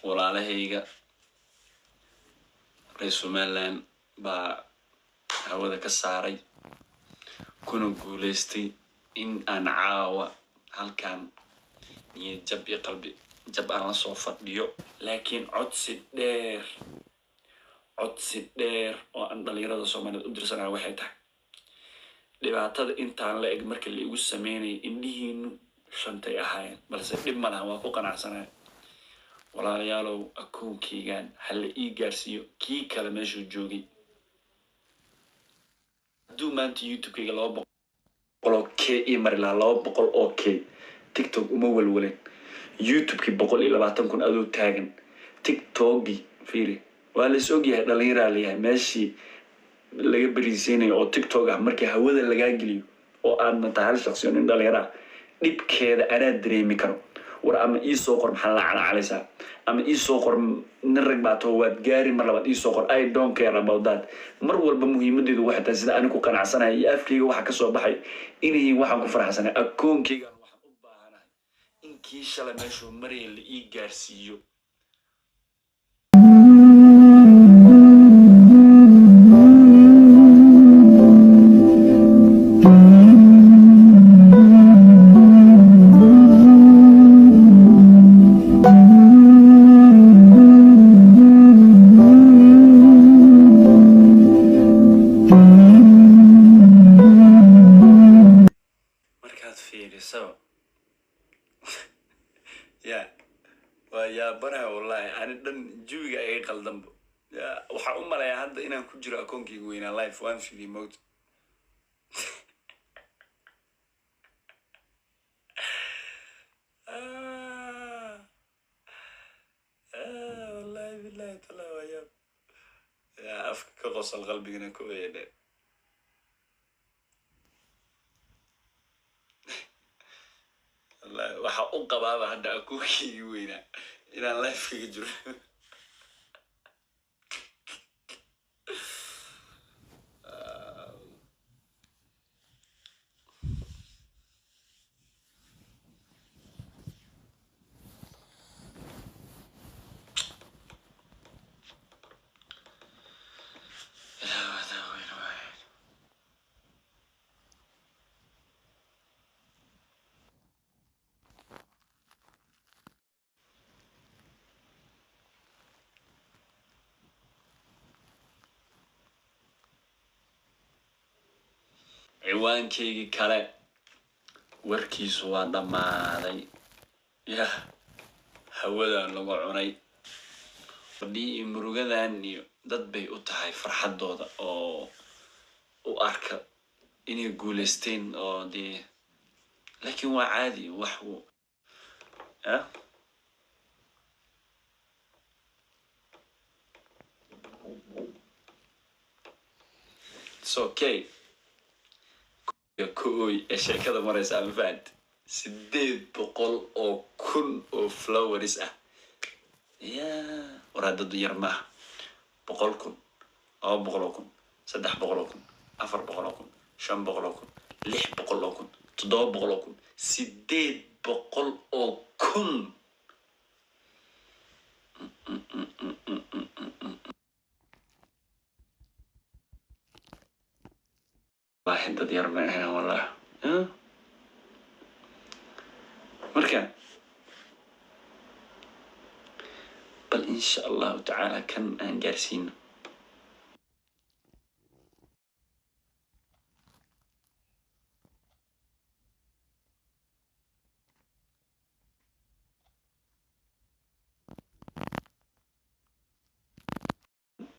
walaalahayga reer Somaliland baa hawada ka saaray kuna guuleystay in aan caawa halkan niyad jab iyo qalbi jab aan la soo fadhiyo laakiin codsi dheer oo aan dhalinyarada Soomaaliyeed u dirsanaa waxay tahay dhibaatada intaan la eg markii la igu sameeyay indhihiinu shantay ahaayeen balse dhib ma laha waa ku qanacsanahay walaalayaalow akoonkeygan hal ii gaarsiiyo kii kale meeshuu joogay hadduu maanta YouTube-kayga 200k iyo marila 200k TikTok uma walwalen YouTube-ki 120,000 adoo taagan TikTok-gi fiiri waa la soo ogyahay dhalinyarada leeyahay meeshii laga bariisinay oo TikTok ah markii hawada laga geliyo oo aad tahay shakhsiyan in dhalinyara dhibkeeda ana dareemi karo war ama ii soo qor maxaa la calaalaysaa ama ii soo qor nirag baato waad gaari mar labaad ii soo qor I don't care about that mar walba muhiimadeedu waxa tahay sida anigu qanacsanahay iyo afkayga waxa ka soo baxay inay waxaan ku faraxsanahay akoonkayga waxaan u baahanahay in kii shalay meeshuu marayay la ii gaarsiiyo يا برا والله أنا دن جوي أي قلدم يا وحأم لا يهد إن كجرا كونكي وين لايف وامشي في موت والله بالله تلا ويا يا أفك قص القلب هنا كوينه والله وحأم قبابة هذا أكوكي وينه إلى لايف كجرا ciwaankaygi kale warkiisu waa dhamaaday ya hawadan lagu cunay fadhii murugadan iyo dad bay u tahay farxadooda oo u arka inay guuleysteen oo dee laakiin waa caadi wax uu it's okay كوي الشركة ده مرة يسأل فات سديد بقول أو كن أو فلاوريس يا وراد يرمح بقولكم أو بقولكم سدح بقولكم أفر بقولكم شام بقولكم لح بقولكم تضاو بقولكم سديد بقول أو كن واحد ضد يرمى هنا والله مركان بل إن شاء الله تعالى كم أن جالسين